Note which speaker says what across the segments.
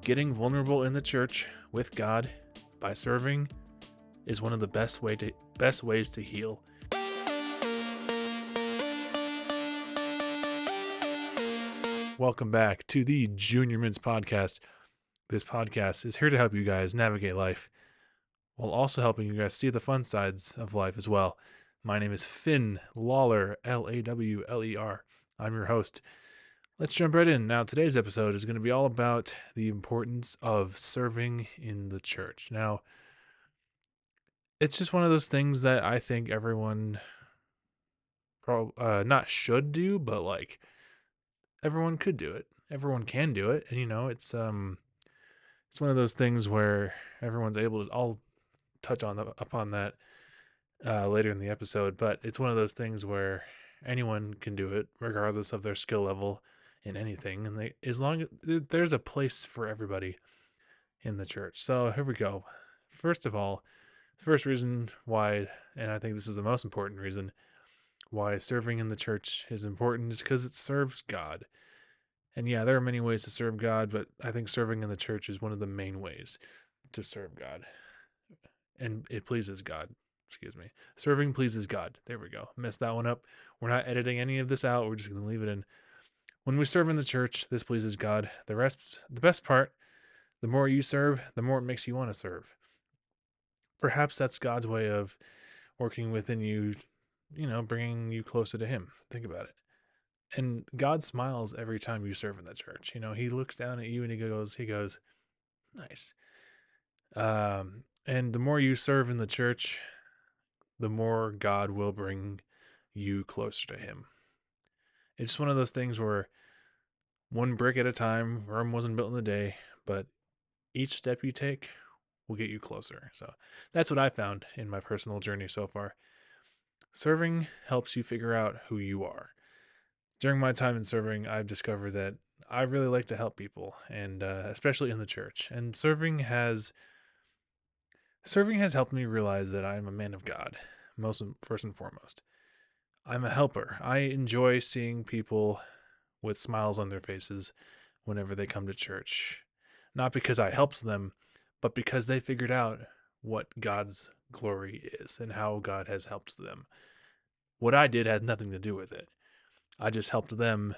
Speaker 1: Getting vulnerable in the church with God by serving is one of the best ways to heal. Welcome back to the Junior Mints podcast. This podcast is here to help you guys navigate life while also helping you guys see the fun sides of life as well. My name is Finn Lawler, Lawler. I'm your host. Let's jump right in. Now, today's episode is going to be all about the importance of serving in the church. Now, it's just one of those things that I think everyone not should do, but like everyone could do it. Everyone can do it, and it's one of those things where everyone's able to. I'll touch upon that later in the episode, but it's one of those things where anyone can do it, regardless of their skill level in anything, and as long as there's a place for everybody in the church. So here we go. First of all, the first reason why, and I think this is the most important reason why serving in the church is important, is because it serves God. And yeah, there are many ways to serve God, but I think serving in the church is one of the main ways to serve God. And it pleases God. Excuse me. Serving pleases God. There we go. Messed that one up. We're not editing any of this out. We're just going to leave it in. When we serve in the church, this pleases God. The best part, the more you serve, the more it makes you want to serve. Perhaps that's God's way of working within you, bringing you closer to Him. Think about it. And God smiles every time you serve in the church. He looks down at you and he goes, nice. And the more you serve in the church, the more God will bring you closer to Him. It's one of those things where one brick at a time. Rome wasn't built in a day, but each step you take will get you closer. So that's what I found in my personal journey so far. Serving helps you figure out who you are. During my time in serving, I've discovered that I really like to help people, and especially in the church. And serving has helped me realize that I'm a man of God, first and foremost. I'm a helper. I enjoy seeing people with smiles on their faces whenever they come to church. Not because I helped them, but because they figured out what God's glory is and how God has helped them. What I did had nothing to do with it. I just helped them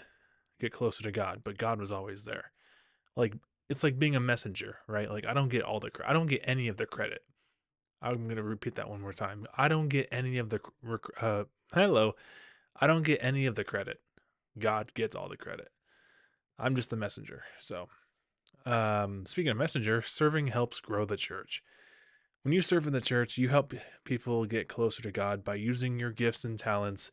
Speaker 1: get closer to God, but God was always there. Like, it's like being a messenger, right? Like, I don't get any of the credit. I'm going to repeat that one more time. I don't get any of the I don't get any of the credit. God gets all the credit. I'm just the messenger. So, speaking of messenger, serving helps grow the church. When you serve in the church, you help people get closer to God by using your gifts and talents,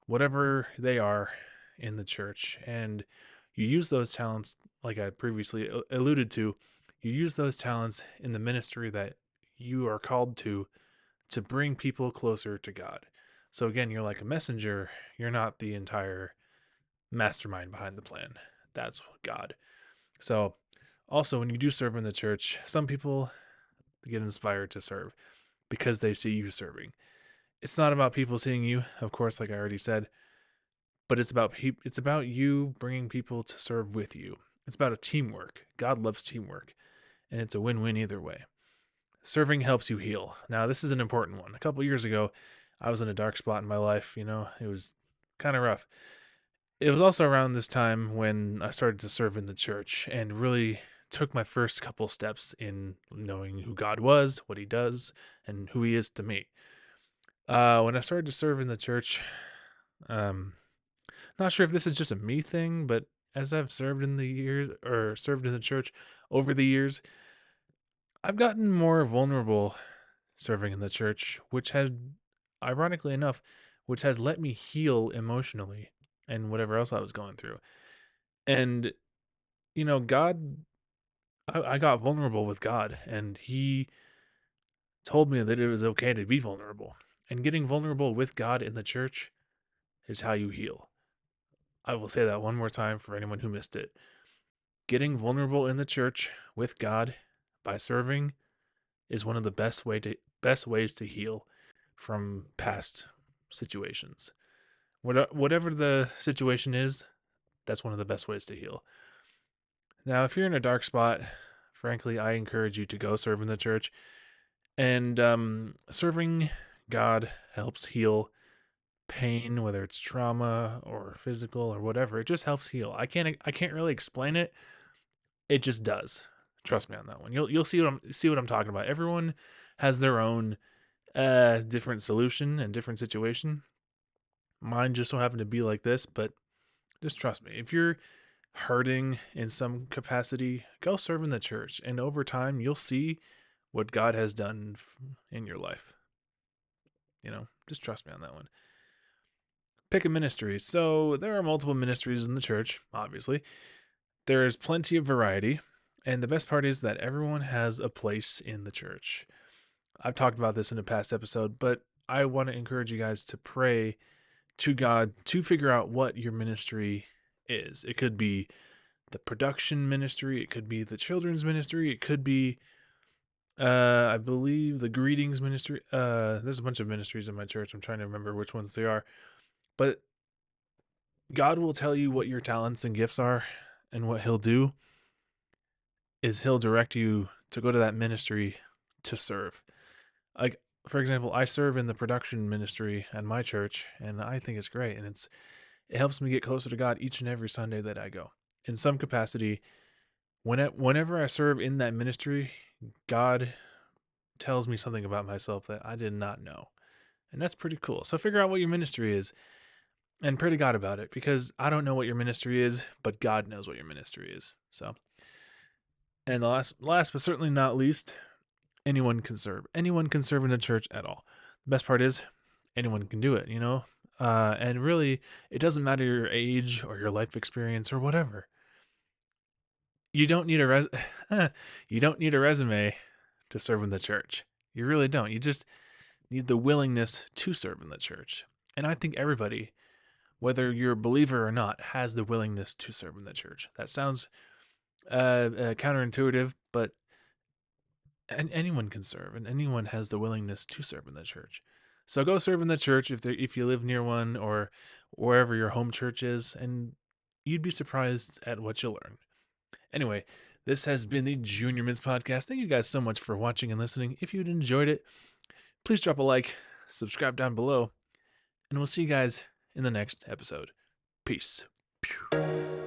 Speaker 1: whatever they are, in the church. And you use those talents, like I previously alluded to, you use those talents in the ministry that you are called to bring people closer to God. So again, you're like a messenger. You're not the entire mastermind behind the plan. That's God. So also, when you do serve in the church, some people get inspired to serve because they see you serving. It's not about people seeing you, of course, like I already said, but it's about you bringing people to serve with you. It's about a teamwork. God loves teamwork, and it's a win-win either way. Serving helps you heal. Now, this is an important one. A couple years ago, I was in a dark spot in my life. It was kind of rough. It was also around this time when I started to serve in the church and really took my first couple steps in knowing who God was, what He does, and who He is to me. When I started to serve in the church, not sure if this is just a me thing, but as I've served in the church over the years, I've gotten more vulnerable serving in the church, which has, ironically enough, let me heal emotionally and whatever else I was going through. And, God, I got vulnerable with God, and He told me that it was okay to be vulnerable. And getting vulnerable with God in the church is how you heal. I will say that one more time for anyone who missed it. Getting vulnerable in the church with God by serving is one of the best ways to heal from past situations. Whatever the situation is, that's one of the best ways to heal. Now, if you're in a dark spot, frankly, I encourage you to go serve in the church. And serving God helps heal pain, whether it's trauma or physical or whatever. It just helps heal. I can't really explain it. It just does. Trust me on that one. You'll see what I'm talking about. Everyone has their own different solution and different situation. Mine just so happened to be like this, but just trust me. If you're hurting in some capacity, go serve in the church, and over time you'll see what God has done in your life. Just trust me on that one. Pick a ministry. So there are multiple ministries in the church, obviously. There is plenty of variety, and the best part is that everyone has a place in the church. I've talked about this in a past episode, but I want to encourage you guys to pray to God to figure out what your ministry is. It could be the production ministry, it could be the children's ministry, it could be I believe the greetings ministry. There's a bunch of ministries in my church. I'm trying to remember which ones they are. But God will tell you what your talents and gifts are, and what he'll do is he'll direct you to go to that ministry to serve. Like, for example, I serve in the production ministry at my church, and I think it's great, and it helps me get closer to God each and every Sunday that I go. In some capacity, whenever I serve in that ministry, God tells me something about myself that I did not know. And that's pretty cool. So figure out what your ministry is and pray to God about it, because I don't know what your ministry is, but God knows what your ministry is. So, and the last but certainly not least, anyone can serve. Anyone can serve in a church at all. The best part is anyone can do it. And really, it doesn't matter your age or your life experience or whatever. You don't need you don't need a resume to serve in the church. You really don't. You just need the willingness to serve in the church. And I think everybody, whether you're a believer or not, has the willingness to serve in the church. That sounds counterintuitive, but anyone can serve, and anyone has the willingness to serve in the church. So go serve in the church if you live near one, or wherever your home church is, and you'd be surprised at what you'll learn. Anyway, this has been the Junior Mints Podcast. Thank you guys so much for watching and listening. If you'd enjoyed it, please drop a like, subscribe down below, and we'll see you guys in the next episode. Peace. Pew.